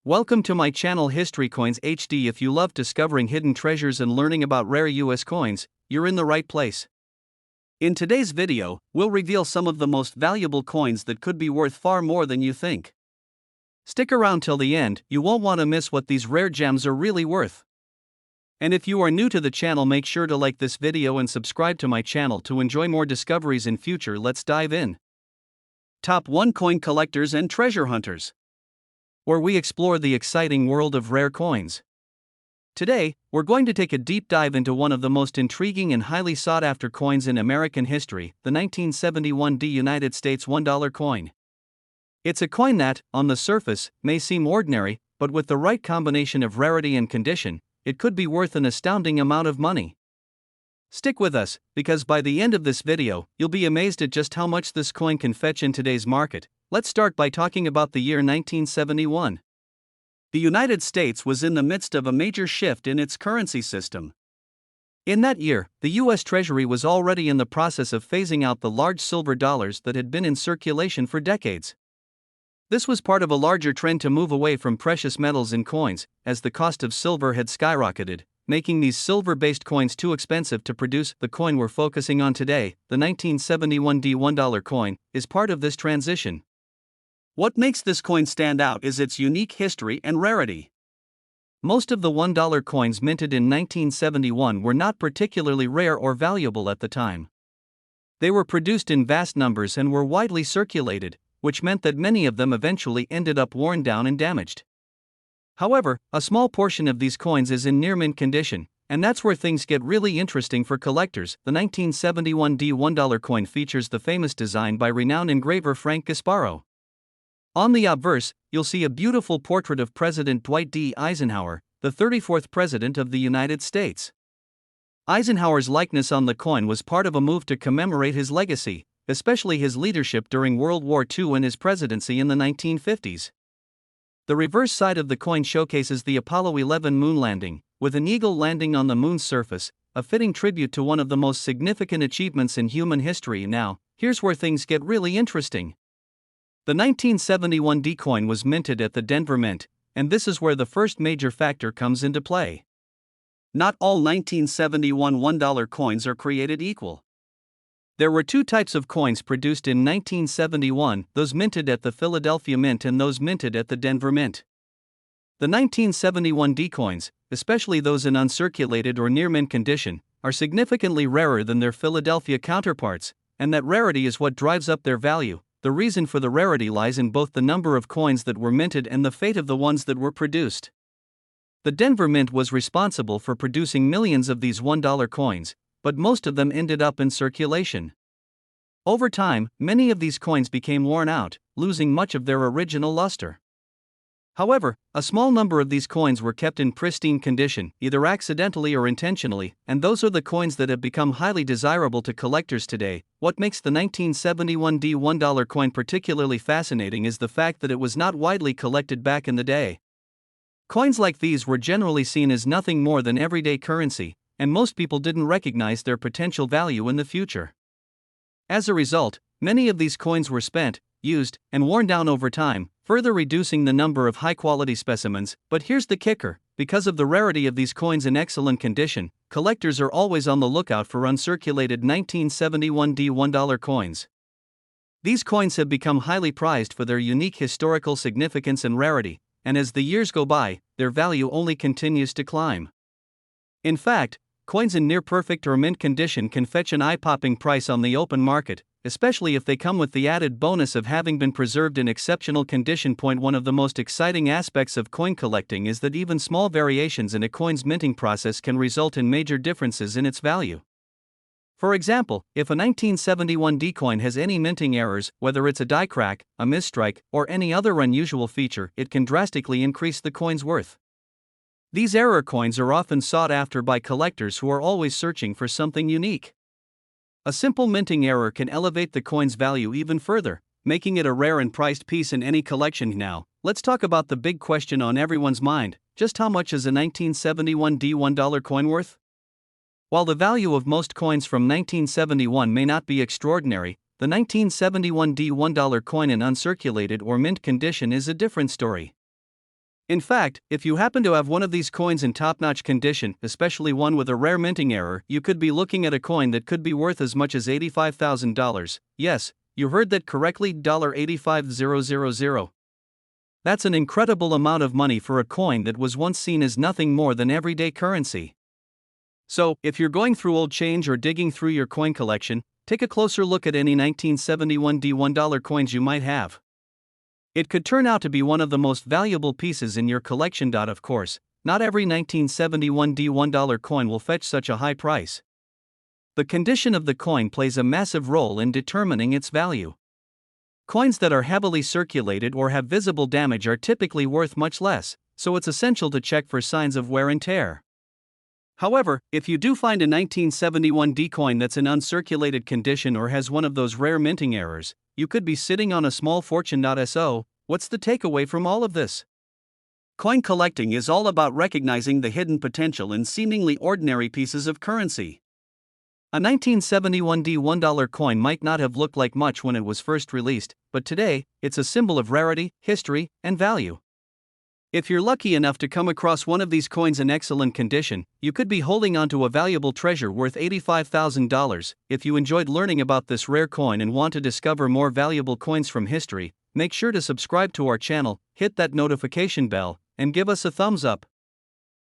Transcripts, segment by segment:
Welcome to my channel History Coins HD. If you love discovering hidden treasures and learning about rare US coins, you're in the right place. In today's video, we'll reveal some of the most valuable coins that could be worth far more than you think. Stick around till the end, you won't want to miss what these rare gems are really worth. And if you are new to the channel, make sure to like this video and subscribe to my channel to enjoy more discoveries in future. Let's dive in. Top 1 Coin Collectors and Treasure Hunters, where we explore the exciting world of rare coins. Today, we're going to take a deep dive into one of the most intriguing and highly sought-after coins in American history, the 1971 United States $1 coin. It's a coin that, on the surface, may seem ordinary, but with the right combination of rarity and condition, it could be worth an astounding amount of money. Stick with us, because by the end of this video, you'll be amazed at just how much this coin can fetch in today's market. Let's start by talking about the year 1971. The United States was in the midst of a major shift in its currency system. In that year, the U.S. Treasury was already in the process of phasing out the large silver dollars that had been in circulation for decades. This was part of a larger trend to move away from precious metals in coins, as the cost of silver had skyrocketed, making these silver-based coins too expensive to produce. The coin we're focusing on today, the 1971 $1 coin, is part of this transition. What makes this coin stand out is its unique history and rarity. Most of the $1 coins minted in 1971 were not particularly rare or valuable at the time. They were produced in vast numbers and were widely circulated, which meant that many of them eventually ended up worn down and damaged. However, a small portion of these coins is in near-mint condition, and that's where things get really interesting for collectors. The 1971 $1 coin features the famous design by renowned engraver Frank Gasparro. On the obverse, you'll see a beautiful portrait of President Dwight D. Eisenhower, the 34th President of the United States. Eisenhower's likeness on the coin was part of a move to commemorate his legacy, especially his leadership during World War II and his presidency in the 1950s. The reverse side of the coin showcases the Apollo 11 moon landing, with an eagle landing on the moon's surface, a fitting tribute to one of the most significant achievements in human history. Now, here's where things get really interesting. The 1971 D coin was minted at the Denver Mint, and this is where the first major factor comes into play. Not all 1971 $1 coins are created equal. There were two types of coins produced in 1971, those minted at the Philadelphia Mint and those minted at the Denver Mint. The 1971 D coins, especially those in uncirculated or near-mint condition, are significantly rarer than their Philadelphia counterparts, and that rarity is what drives up their value. The reason for the rarity lies in both the number of coins that were minted and the fate of the ones that were produced. The Denver Mint was responsible for producing millions of these $1 coins, but most of them ended up in circulation. Over time, many of these coins became worn out, losing much of their original luster. However, a small number of these coins were kept in pristine condition, either accidentally or intentionally, and those are the coins that have become highly desirable to collectors today. What makes the 1971 $1 coin particularly fascinating is the fact that it was not widely collected back in the day. Coins like these were generally seen as nothing more than everyday currency, and most people didn't recognize their potential value in the future. As a result, many of these coins were spent, used, and worn down over time, further reducing the number of high-quality specimens. But here's the kicker: because of the rarity of these coins in excellent condition, collectors are always on the lookout for uncirculated 1971 $1 coins. These coins have become highly prized for their unique historical significance and rarity, and as the years go by, their value only continues to climb. In fact, coins in near-perfect or mint condition can fetch an eye-popping price on the open market, especially if they come with the added bonus of having been preserved in exceptional condition. One of the most exciting aspects of coin collecting is that even small variations in a coin's minting process can result in major differences in its value. For example, if a 1971 D coin has any minting errors, whether it's a die crack, a misstrike, or any other unusual feature, it can drastically increase the coin's worth. These error coins are often sought after by collectors who are always searching for something unique. A simple minting error can elevate the coin's value even further, making it a rare and prized piece in any collection. Now, let's talk about the big question on everyone's mind: just how much is a 1971 $1 coin worth? While the value of most coins from 1971 may not be extraordinary, the 1971 $1 coin in uncirculated or mint condition is a different story. In fact, if you happen to have one of these coins in top-notch condition, especially one with a rare minting error, you could be looking at a coin that could be worth as much as $85,000. Yes, you heard that correctly, $85,000. That's an incredible amount of money for a coin that was once seen as nothing more than everyday currency. So, if you're going through old change or digging through your coin collection, take a closer look at any 1971 D $1 coins you might have. It could turn out to be one of the most valuable pieces in your collection. Of course, not every 1971 D $1 coin will fetch such a high price. The condition of the coin plays a massive role in determining its value. Coins that are heavily circulated or have visible damage are typically worth much less, so it's essential to check for signs of wear and tear. However, if you do find a 1971 D coin that's in uncirculated condition or has one of those rare minting errors, you could be sitting on a small fortune. So, what's the takeaway from all of this? Coin collecting is all about recognizing the hidden potential in seemingly ordinary pieces of currency. A 1971 D $1 coin might not have looked like much when it was first released, but today, it's a symbol of rarity, history, and value. If you're lucky enough to come across one of these coins in excellent condition, you could be holding onto a valuable treasure worth $85,000. If you enjoyed learning about this rare coin and want to discover more valuable coins from history, make sure to subscribe to our channel, hit that notification bell, and give us a thumbs up.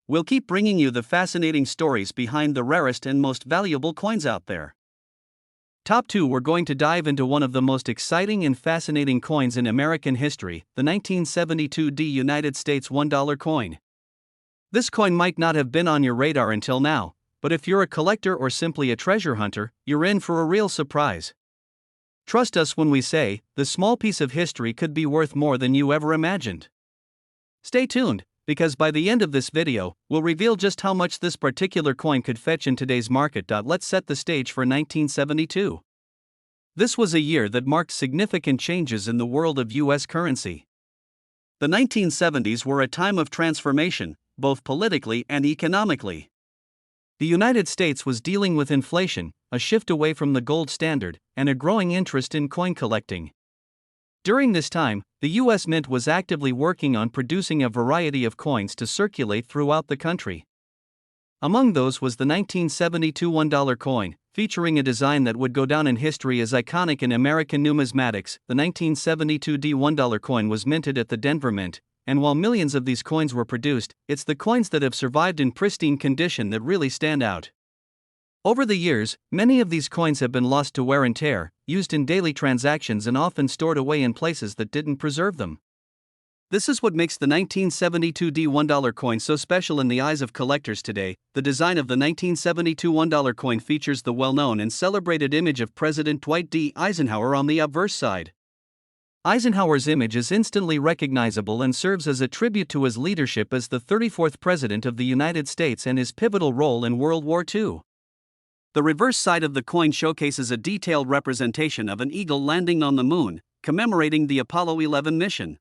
We'll keep bringing you the fascinating stories behind the rarest and most valuable coins out there. Top 2, we're going to dive into one of the most exciting and fascinating coins in American history, the 1972 D United States $1 coin. This coin might not have been on your radar until now, but if you're a collector or simply a treasure hunter, you're in for a real surprise. Trust us when we say, this small piece of history could be worth more than you ever imagined. Stay tuned, because by the end of this video, we'll reveal just how much this particular coin could fetch in today's market. Let's set the stage for 1972. This was a year that marked significant changes in the world of U.S. currency. The 1970s were a time of transformation, both politically and economically. The United States was dealing with inflation, a shift away from the gold standard, and a growing interest in coin collecting. During this time, the U.S. Mint was actively working on producing a variety of coins to circulate throughout the country. Among those was the 1972 $1 coin, featuring a design that would go down in history as iconic in American numismatics. The 1972 D $1 coin was minted at the Denver Mint, and while millions of these coins were produced, it's the coins that have survived in pristine condition that really stand out. Over the years, many of these coins have been lost to wear and tear, used in daily transactions and often stored away in places that didn't preserve them. This is what makes the 1972 D $1 coin so special in the eyes of collectors today. The design of the 1972 $1 coin features the well-known and celebrated image of President Dwight D. Eisenhower on the obverse side. Eisenhower's image is instantly recognizable and serves as a tribute to his leadership as the 34th President of the United States and his pivotal role in World War II. The reverse side of the coin showcases a detailed representation of an eagle landing on the moon, commemorating the Apollo 11 mission.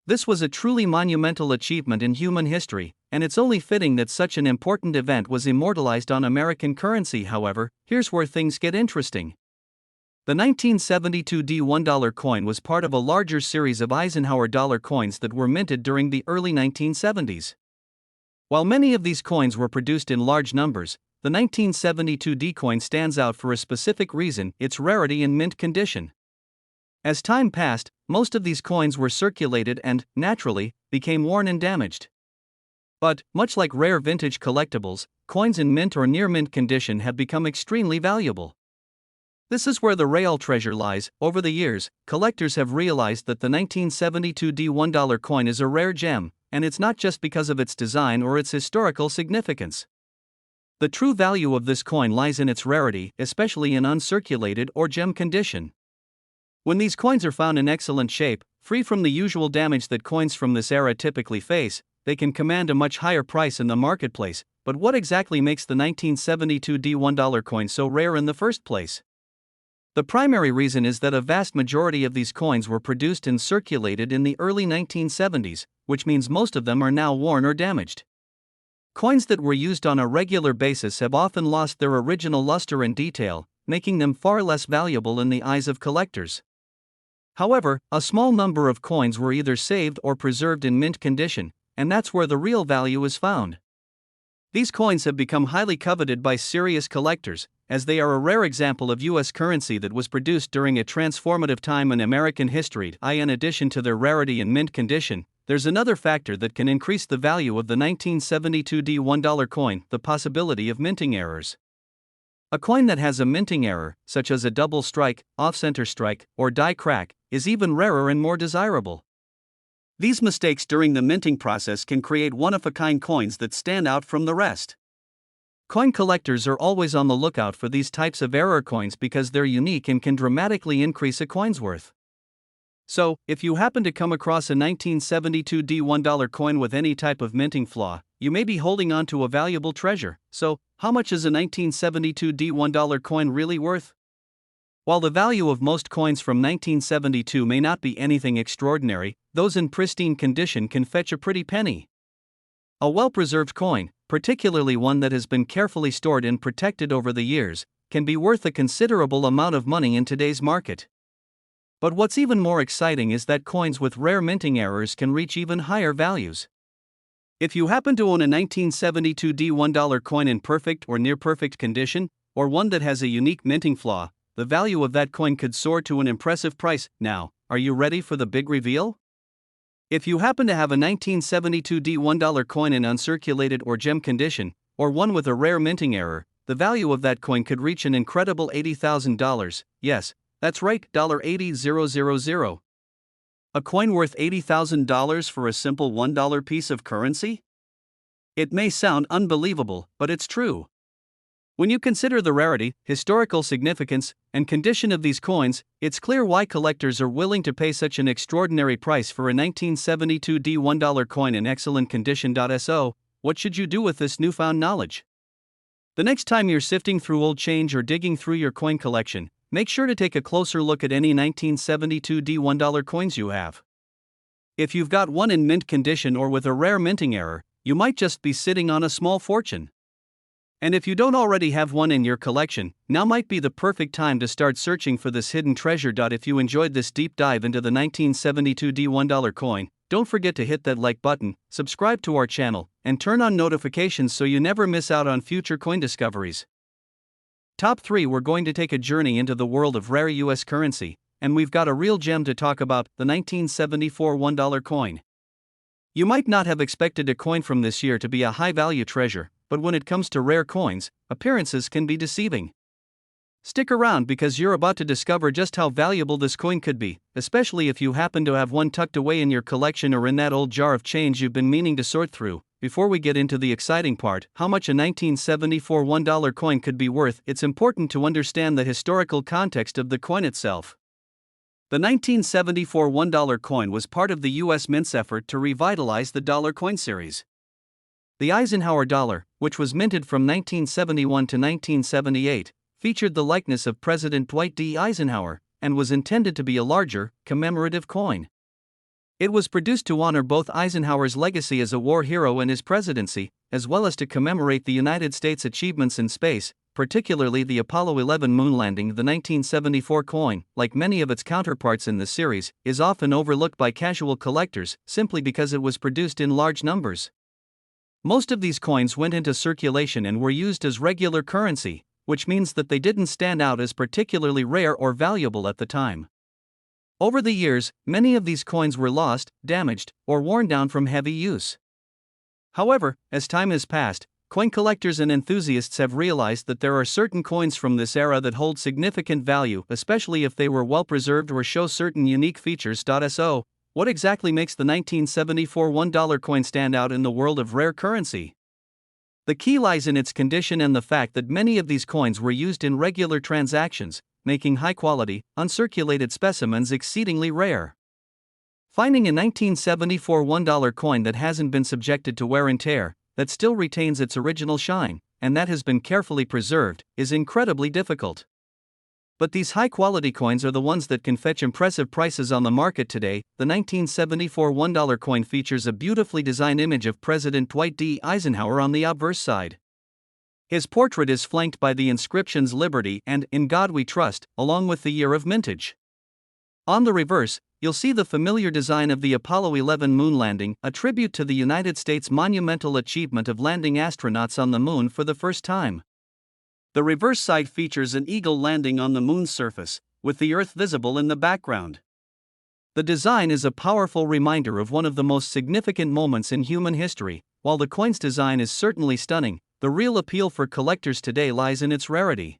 This was a truly monumental achievement in human history, and it's only fitting that such an important event was immortalized on American currency. However, here's where things get interesting. The 1972 D $1 coin was part of a larger series of Eisenhower dollar coins that were minted during the early 1970s. While many of these coins were produced in large numbers, the 1972 D coin stands out for a specific reason: its rarity and mint condition. As time passed, most of these coins were circulated and, naturally, became worn and damaged. But, much like rare vintage collectibles, coins in mint or near mint condition have become extremely valuable. This is where the real treasure lies. Over the years, collectors have realized that the 1972 D $1 coin is a rare gem, and it's not just because of its design or its historical significance. The true value of this coin lies in its rarity, especially in uncirculated or gem condition. When these coins are found in excellent shape, free from the usual damage that coins from this era typically face, they can command a much higher price in the marketplace. But what exactly makes the 1972 D $1 coin so rare in the first place? The primary reason is that a vast majority of these coins were produced and circulated in the early 1970s, which means most of them are now worn or damaged. Coins that were used on a regular basis have often lost their original luster and detail, making them far less valuable in the eyes of collectors. However, a small number of coins were either saved or preserved in mint condition, and that's where the real value is found. These coins have become highly coveted by serious collectors, as they are a rare example of U.S. currency that was produced during a transformative time in American history. In addition to their rarity and mint condition, there's another factor that can increase the value of the 1972 $1 coin: the possibility of minting errors. A coin that has a minting error, such as a double strike, off-center strike, or die crack, is even rarer and more desirable. These mistakes during the minting process can create one-of-a-kind coins that stand out from the rest. Coin collectors are always on the lookout for these types of error coins because they're unique and can dramatically increase a coin's worth. So, if you happen to come across a 1972 $1 coin with any type of minting flaw, you may be holding on to a valuable treasure. So, how much is a 1972 $1 coin really worth? While the value of most coins from 1972 may not be anything extraordinary, those in pristine condition can fetch a pretty penny. A well-preserved coin, particularly one that has been carefully stored and protected over the years, can be worth a considerable amount of money in today's market. But what's even more exciting is that coins with rare minting errors can reach even higher values. If you happen to own a 1972 $1 coin in perfect or near-perfect condition, or one that has a unique minting flaw, the value of that coin could soar to an impressive price. Now, are you ready for the big reveal? If you happen to have a 1972 $1 coin in uncirculated or gem condition, or one with a rare minting error, the value of that coin could reach an incredible $80,000. Yes, that's right, $80,000. A coin worth $80,000 for a simple $1 piece of currency? It may sound unbelievable, but it's true. When you consider the rarity, historical significance, and condition of these coins, it's clear why collectors are willing to pay such an extraordinary price for a 1972 $1 coin in excellent condition. So, what should you do with this newfound knowledge? The next time you're sifting through old change or digging through your coin collection, make sure to take a closer look at any 1972 $1 coins you have. If you've got one in mint condition or with a rare minting error, you might just be sitting on a small fortune. And if you don't already have one in your collection, now might be the perfect time to start searching for this hidden treasure. If you enjoyed this deep dive into the 1972 $1 coin, don't forget to hit that like button, subscribe to our channel, and turn on notifications so you never miss out on future coin discoveries. Top 3. We're going to take a journey into the world of rare US currency, and we've got a real gem to talk about: the 1974 $1 coin. You might not have expected a coin from this year to be a high-value treasure, but when it comes to rare coins, appearances can be deceiving. Stick around because you're about to discover just how valuable this coin could be, especially if you happen to have one tucked away in your collection or in that old jar of change you've been meaning to sort through. Before we get into the exciting part, how much a 1974 $1 coin could be worth, it's important to understand the historical context of the coin itself. The 1974 $1 coin was part of the U.S. Mint's effort to revitalize the dollar coin series. The Eisenhower dollar, which was minted from 1971 to 1978, featured the likeness of President Dwight D. Eisenhower, and was intended to be a larger, commemorative coin. It was produced to honor both Eisenhower's legacy as a war hero and his presidency, as well as to commemorate the United States' achievements in space, particularly the Apollo 11 moon landing. The 1974 coin, like many of its counterparts in the series, is often overlooked by casual collectors simply because it was produced in large numbers. Most of these coins went into circulation and were used as regular currency, which means that they didn't stand out as particularly rare or valuable at the time. Over the years, many of these coins were lost, damaged, or worn down from heavy use. However, as time has passed, coin collectors and enthusiasts have realized that there are certain coins from this era that hold significant value, especially if they were well preserved or show certain unique features. So, what exactly makes the 1974 $1 coin stand out in the world of rare currency? The key lies in its condition and the fact that many of these coins were used in regular transactions, making high-quality, uncirculated specimens exceedingly rare. Finding a 1974 $1 coin that hasn't been subjected to wear and tear, that still retains its original shine, and that has been carefully preserved, is incredibly difficult. But these high-quality coins are the ones that can fetch impressive prices on the market today. The 1974 $1 coin features a beautifully designed image of President Dwight D. Eisenhower on the obverse side. His portrait is flanked by the inscriptions "Liberty" and "In God We Trust," along with the year of mintage. On the reverse, you'll see the familiar design of the Apollo 11 moon landing, a tribute to the United States' monumental achievement of landing astronauts on the moon for the first time. The reverse side features an eagle landing on the moon's surface, with the Earth visible in the background. The design is a powerful reminder of one of the most significant moments in human history. While the coin's design is certainly stunning, the real appeal for collectors today lies in its rarity.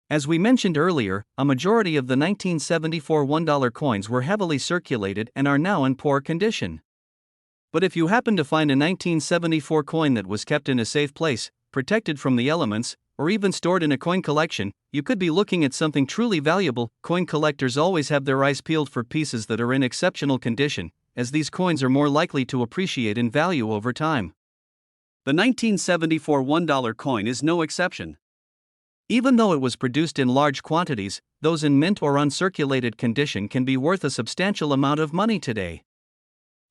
As we mentioned earlier, a majority of the 1974 $1 coins were heavily circulated and are now in poor condition. But if you happen to find a 1974 coin that was kept in a safe place, protected from the elements, or even stored in a coin collection, you could be looking at something truly valuable. Coin collectors always have their eyes peeled for pieces that are in exceptional condition, as these coins are more likely to appreciate in value over time. The 1974 $1 coin is no exception. Even though it was produced in large quantities, those in mint or uncirculated condition can be worth a substantial amount of money today.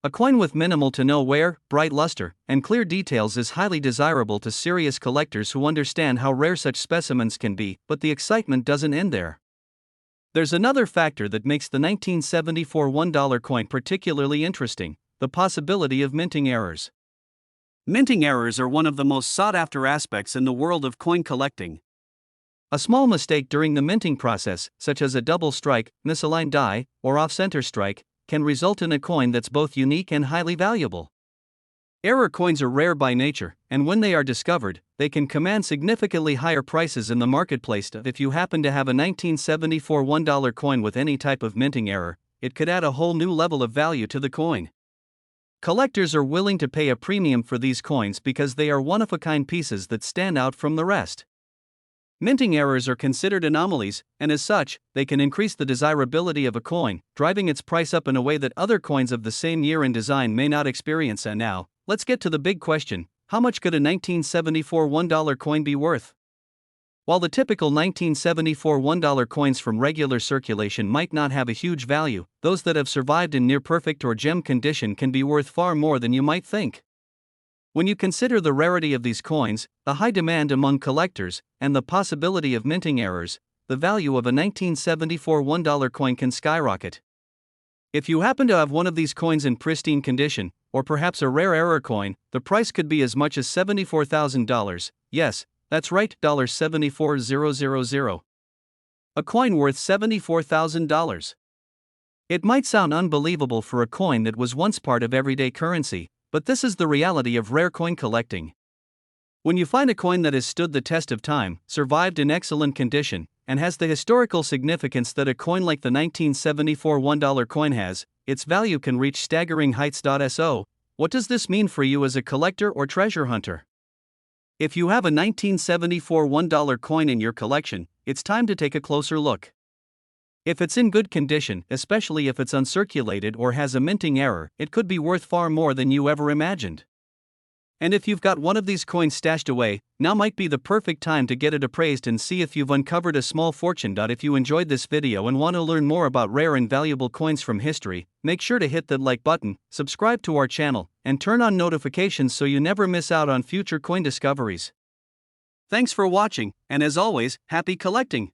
A coin with minimal to no wear, bright luster, and clear details is highly desirable to serious collectors who understand how rare such specimens can be, but the excitement doesn't end there. There's another factor that makes the 1974 $1 coin particularly interesting: the possibility of minting errors. Minting errors are one of the most sought-after aspects in the world of coin collecting. A small mistake during the minting process, such as a double strike, misaligned die, or off-center strike, can result in a coin that's both unique and highly valuable. Error coins are rare by nature, and when they are discovered, they can command significantly higher prices in the marketplace. If you happen to have a 1974 $1 coin with any type of minting error, it could add a whole new level of value to the coin. Collectors are willing to pay a premium for these coins because they are one-of-a-kind pieces that stand out from the rest. Minting errors are considered anomalies, and as such, they can increase the desirability of a coin, driving its price up in a way that other coins of the same year and design may not experience. And now, let's get to the big question: how much could a 1974 $1 coin be worth? While the typical 1974 $1 coins from regular circulation might not have a huge value, those that have survived in near-perfect or gem condition can be worth far more than you might think. When you consider the rarity of these coins, the high demand among collectors, and the possibility of minting errors, the value of a 1974 $1 coin can skyrocket. If you happen to have one of these coins in pristine condition, or perhaps a rare error coin, the price could be as much as $74,000. Yes, that's right, $74,000. A coin worth $74,000. It might sound unbelievable for a coin that was once part of everyday currency, but this is the reality of rare coin collecting. When you find a coin that has stood the test of time, survived in excellent condition, and has the historical significance that a coin like the 1974 $1 coin has, its value can reach staggering heights. So, what does this mean for you as a collector or treasure hunter? If you have a 1974 $1 coin in your collection, it's time to take a closer look. If it's in good condition, especially if it's uncirculated or has a minting error, it could be worth far more than you ever imagined. And if you've got one of these coins stashed away, now might be the perfect time to get it appraised and see if you've uncovered a small fortune. If you enjoyed this video and want to learn more about rare and valuable coins from history, make sure to hit that like button, subscribe to our channel, and turn on notifications so you never miss out on future coin discoveries. Thanks for watching, and as always, happy collecting!